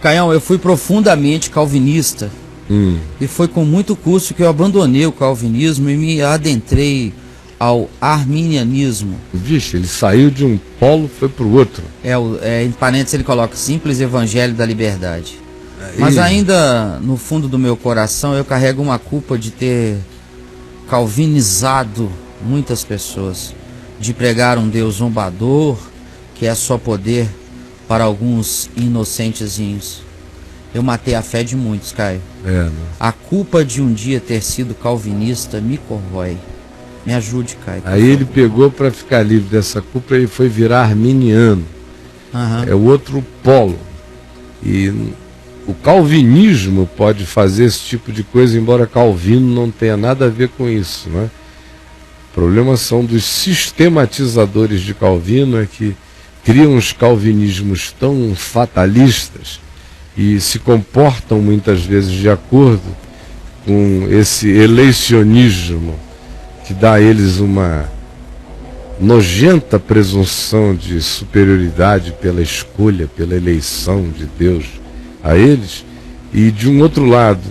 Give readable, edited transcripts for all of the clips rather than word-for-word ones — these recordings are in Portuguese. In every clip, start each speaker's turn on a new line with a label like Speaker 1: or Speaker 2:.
Speaker 1: Caião, eu fui profundamente calvinista. E foi com muito custo que eu abandonei o calvinismo e me adentrei ao arminianismo.
Speaker 2: Vixe, ele saiu de um polo e foi para o outro.
Speaker 1: Em parênteses ele coloca simples evangelho da liberdade. Mas ainda no fundo do meu coração eu carrego uma culpa de ter calvinizado muitas pessoas, de pregar um Deus zombador, que é só poder para alguns inocentezinhos. Eu matei a fé de muitos, Caio. A culpa de um dia ter sido calvinista me corrói. Me ajude, Caio.
Speaker 2: Aí ele pegou para ficar livre dessa culpa e foi virar arminiano. É o outro polo. E o calvinismo pode fazer esse tipo de coisa, embora Calvino não tenha nada a ver com isso, né? O problema são dos sistematizadores de Calvino, é que criam os calvinismos tão fatalistas e se comportam muitas vezes de acordo com esse eleicionismo que dá a eles uma nojenta presunção de superioridade pela escolha, pela eleição de Deus a eles. E de um outro lado,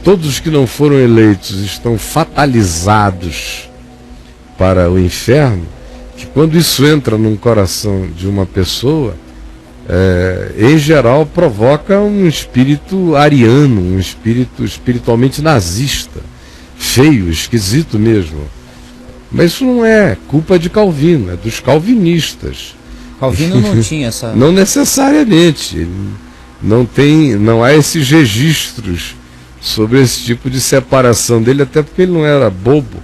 Speaker 2: todos os que não foram eleitos estão fatalizados para o inferno, que quando isso entra num coração de uma pessoa, em geral provoca um espírito ariano, um espírito espiritualmente nazista, feio, esquisito mesmo. Mas isso não é culpa de Calvino, é dos calvinistas.
Speaker 1: Calvino não tinha essa...
Speaker 2: Não necessariamente. Não há esses registros sobre esse tipo de separação dele, até porque ele não era bobo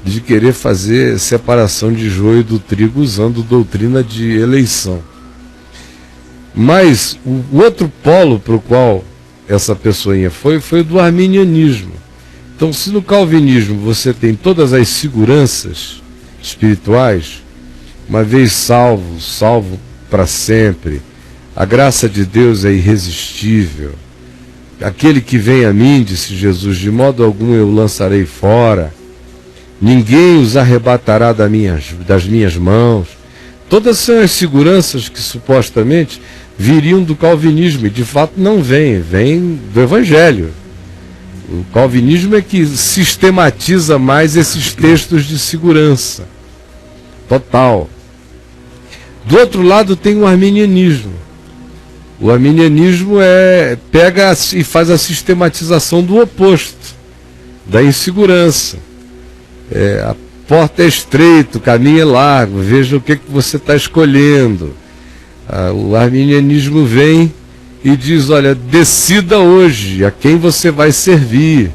Speaker 2: de querer fazer separação de joio do trigo usando doutrina de eleição. Mas o outro polo para o qual essa pessoinha foi do arminianismo. Então, se no calvinismo você tem todas as seguranças espirituais, uma vez salvo, salvo para sempre, a graça de Deus é irresistível, aquele que vem a mim, disse Jesus, de modo algum eu o lançarei fora, ninguém os arrebatará das minhas mãos. Todas são as seguranças que supostamente viriam do calvinismo, e de fato não vêm do evangelho. O calvinismo é que sistematiza mais esses textos de segurança total. Do outro lado tem o arminianismo. O arminianismo pega e faz a sistematização do oposto, da insegurança. A porta é estreita, o caminho é largo, veja o que você está escolhendo. O arminianismo vem e diz, olha, decida hoje a quem você vai servir.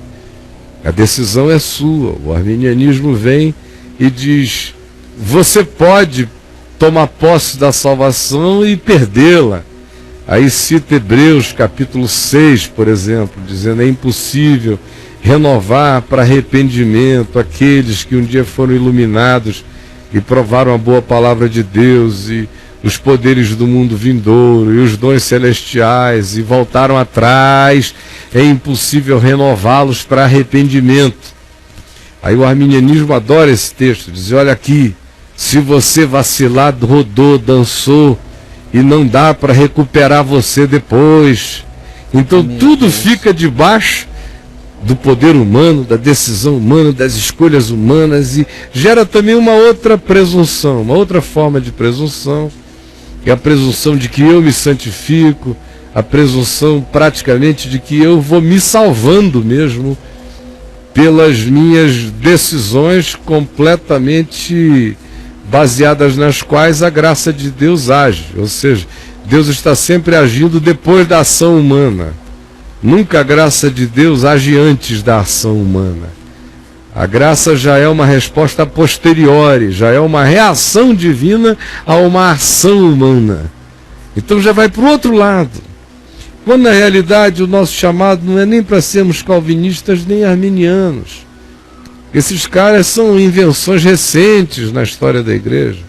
Speaker 2: A decisão é sua. O arminianismo vem e diz, você pode tomar posse da salvação e perdê-la. Aí cita Hebreus capítulo 6, por exemplo, dizendo, é impossível renovar para arrependimento aqueles que um dia foram iluminados e provaram a boa palavra de Deus e os poderes do mundo vindouro e os dons celestiais e voltaram atrás, é impossível renová-los para arrependimento. Aí o arminianismo adora esse texto, diz, olha aqui, se você vacilar, rodou, dançou e não dá para recuperar você depois. Então tudo fica debaixo do poder humano, da decisão humana, das escolhas humanas, e gera também uma outra presunção, uma outra forma de presunção, que é a presunção de que eu me santifico, a presunção praticamente de que eu vou me salvando mesmo pelas minhas decisões completamente baseadas nas quais a graça de Deus age. Ou seja, Deus está sempre agindo depois da ação humana. Nunca a graça de Deus age antes da ação humana. A graça já é uma resposta a posteriori, já é uma reação divina a uma ação humana. Então já vai para o outro lado. Quando na realidade o nosso chamado não é nem para sermos calvinistas nem arminianos. Esses caras são invenções recentes na história da igreja.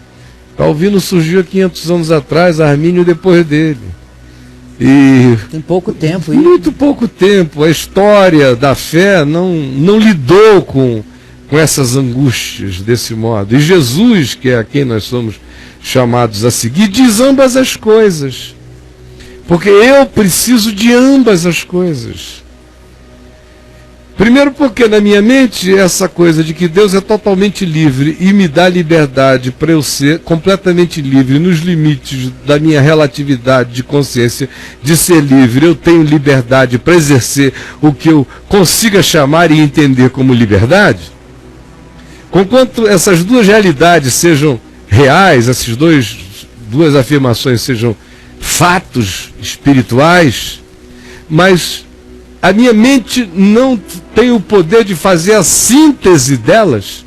Speaker 2: Calvino surgiu há 500 anos atrás, Armínio depois dele. E
Speaker 1: tem pouco tempo.
Speaker 2: Muito pouco tempo. A história da fé não lidou com essas angústias desse modo. E Jesus, que é a quem nós somos chamados a seguir, diz ambas as coisas. Porque eu preciso de ambas as coisas. Primeiro porque na minha mente essa coisa de que Deus é totalmente livre e me dá liberdade para eu ser completamente livre nos limites da minha relatividade de consciência de ser livre. Eu tenho liberdade para exercer o que eu consiga chamar e entender como liberdade. Conquanto essas duas realidades sejam reais, essas duas afirmações sejam fatos espirituais, mas a minha mente não tem o poder de fazer a síntese delas,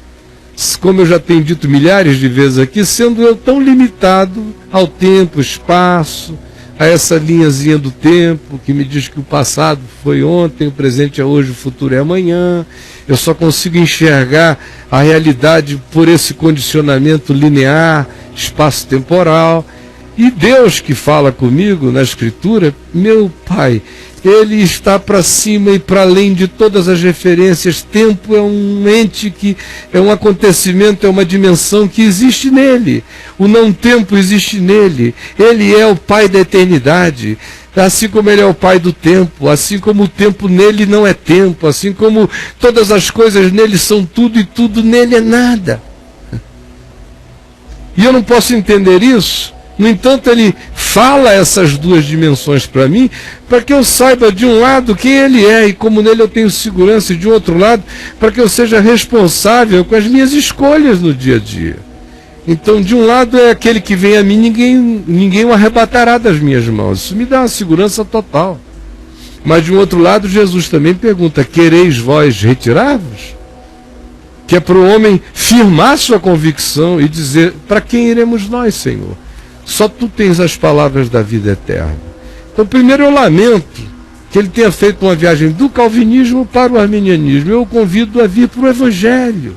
Speaker 2: como eu já tenho dito milhares de vezes aqui, sendo eu tão limitado ao tempo, espaço, a essa linhazinha do tempo que me diz que o passado foi ontem, o presente é hoje, o futuro é amanhã. Eu só consigo enxergar a realidade por esse condicionamento linear, espaço-temporal. E Deus que fala comigo na Escritura, meu Pai, Ele está para cima e para além de todas as referências. Tempo é um ente que é um acontecimento, é uma dimensão que existe nele. O não-tempo existe nele. Ele é o Pai da eternidade. Assim como Ele é o Pai do tempo, assim como o tempo nele não é tempo, assim como todas as coisas nele são tudo e tudo nele é nada. E eu não posso entender isso. No entanto, Ele fala essas duas dimensões para mim, para que eu saiba de um lado quem Ele é e como nele eu tenho segurança, e de outro lado, para que eu seja responsável com as minhas escolhas no dia a dia. Então, de um lado é aquele que vem a mim, ninguém o arrebatará das minhas mãos. Isso me dá uma segurança total. Mas de um outro lado, Jesus também pergunta: quereis vós retirar-vos? Que é para o homem firmar sua convicção e dizer: para quem iremos nós, Senhor? Só Tu tens as palavras da vida eterna. Então, primeiro eu lamento que ele tenha feito uma viagem do calvinismo para o arminianismo. Eu o convido a vir para o Evangelho.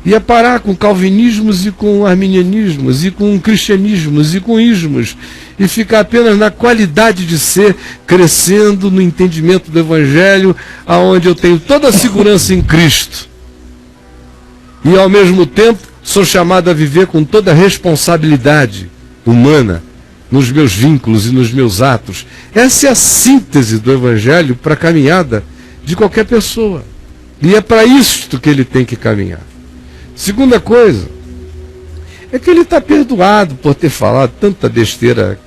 Speaker 2: E a parar com calvinismos e com arminianismos, e com cristianismos e com ismos, e ficar apenas na qualidade de ser, crescendo no entendimento do Evangelho, aonde eu tenho toda a segurança em Cristo. E ao mesmo tempo, sou chamado a viver com toda a responsabilidade humana nos meus vínculos e nos meus atos. Essa é a síntese do Evangelho para a caminhada de qualquer pessoa. E é para isto que ele tem que caminhar. Segunda coisa, é que ele está perdoado por ter falado tanta besteira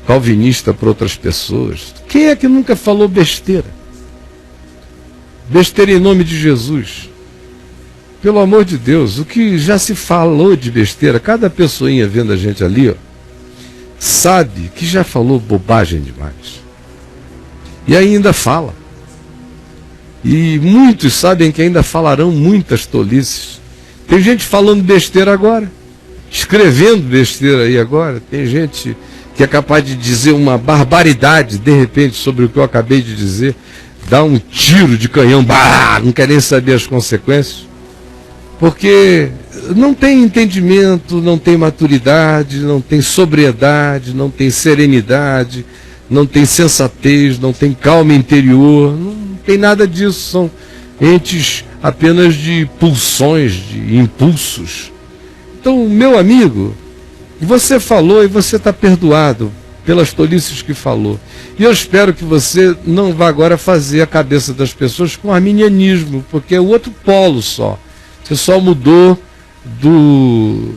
Speaker 2: calvinista para outras pessoas. Quem é que nunca falou besteira? Besteira em nome de Jesus. Pelo amor de Deus, o que já se falou de besteira, cada pessoinha vendo a gente ali, ó, sabe que já falou bobagem demais. E ainda fala. E muitos sabem que ainda falarão muitas tolices. Tem gente falando besteira agora, escrevendo besteira aí agora. Tem gente que é capaz de dizer uma barbaridade, de repente, sobre o que eu acabei de dizer, dá um tiro de canhão, não quer nem saber as consequências. Porque não tem entendimento, não tem maturidade, não tem sobriedade, não tem serenidade, não tem sensatez, não tem calma interior, não tem nada disso. São entes apenas de pulsões, de impulsos. Então, meu amigo, você falou e você está perdoado pelas tolices que falou. E eu espero que você não vá agora fazer a cabeça das pessoas com arminianismo, porque é o outro polo só. Você só mudou do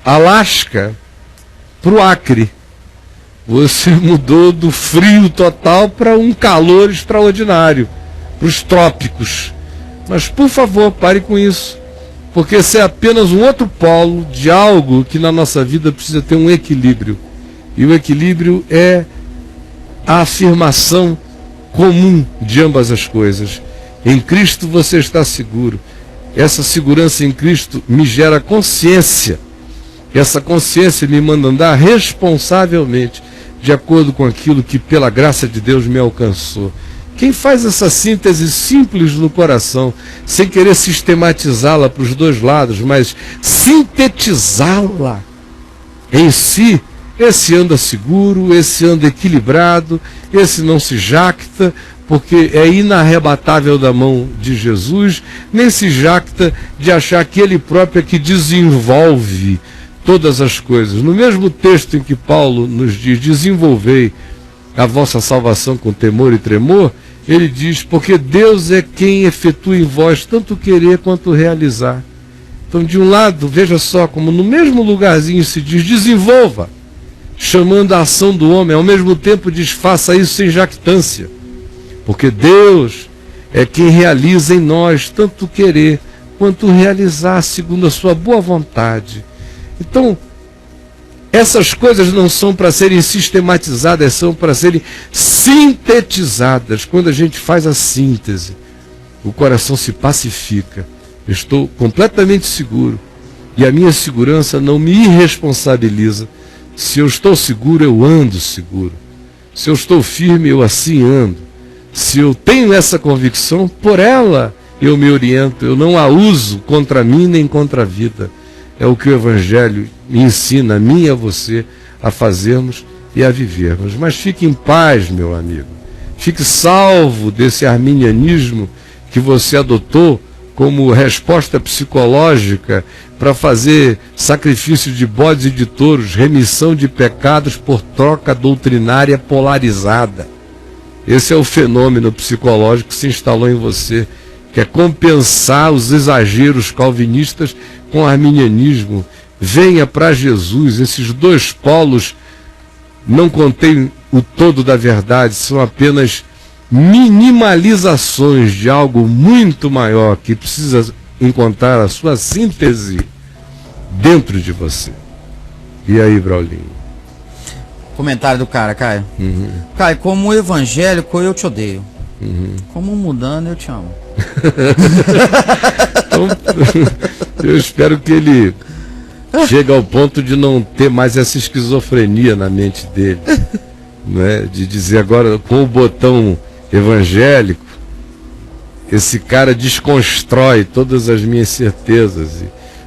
Speaker 2: Alasca para o Acre. Você mudou do frio total para um calor extraordinário, para os trópicos. Mas, por favor, pare com isso. Porque esse é apenas um outro polo de algo que na nossa vida precisa ter um equilíbrio. E o equilíbrio é a afirmação comum de ambas as coisas. Em Cristo você está seguro. Essa segurança em Cristo me gera consciência. Essa consciência me manda andar responsavelmente, de acordo com aquilo que pela graça de Deus me alcançou. Quem faz essa síntese simples no coração, sem querer sistematizá-la para os dois lados, mas sintetizá-la em si, esse anda seguro, esse anda equilibrado, esse não se jacta, porque é inarrebatável da mão de Jesus, nem se jacta de achar que Ele próprio é que desenvolve todas as coisas. No mesmo texto em que Paulo nos diz, desenvolvei a vossa salvação com temor e tremor, ele diz, porque Deus é quem efetua em vós tanto querer quanto realizar. Então, de um lado, veja só como no mesmo lugarzinho se diz, desenvolva, chamando a ação do homem, ao mesmo tempo diz, faça isso sem jactância, porque Deus é quem realiza em nós tanto querer quanto realizar segundo a sua boa vontade. Então, essas coisas não são para serem sistematizadas, são para serem sintetizadas. Quando a gente faz a síntese, o coração se pacifica. Eu estou completamente seguro. E a minha segurança não me irresponsabiliza. Se eu estou seguro, eu ando seguro. Se eu estou firme, eu assim ando. Se eu tenho essa convicção, por ela eu me oriento. Eu não a uso contra mim nem contra a vida. É o que o Evangelho me ensina, a mim e a você, a fazermos e a vivermos. Mas fique em paz, meu amigo. Fique salvo desse arminianismo que você adotou como resposta psicológica para fazer sacrifício de bodes e de touros, remissão de pecados por troca doutrinária polarizada. Esse é o fenômeno psicológico que se instalou em você, que é compensar os exageros calvinistas com o arminianismo. Venha para Jesus. Esses dois polos não contêm o todo da verdade, são apenas minimalizações de algo muito maior que precisa encontrar a sua síntese dentro de você. E aí, Braulinho?
Speaker 1: Comentário do cara, Caio. Caio, como evangélico eu te odeio. Como mudando eu te amo.
Speaker 2: Então, eu espero que ele chegue ao ponto de não ter mais essa esquizofrenia na mente dele, não é? De dizer agora com o botão evangélico, esse cara desconstrói todas as minhas certezas,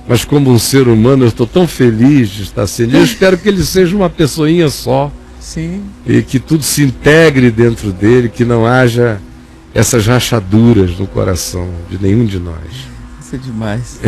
Speaker 2: mas como um ser humano eu estou tão feliz de estar sendo. Eu espero que ele seja uma pessoinha só.
Speaker 1: Sim.
Speaker 2: E que tudo se integre dentro dele, que não haja essas rachaduras no coração de nenhum de nós.
Speaker 1: Isso é demais.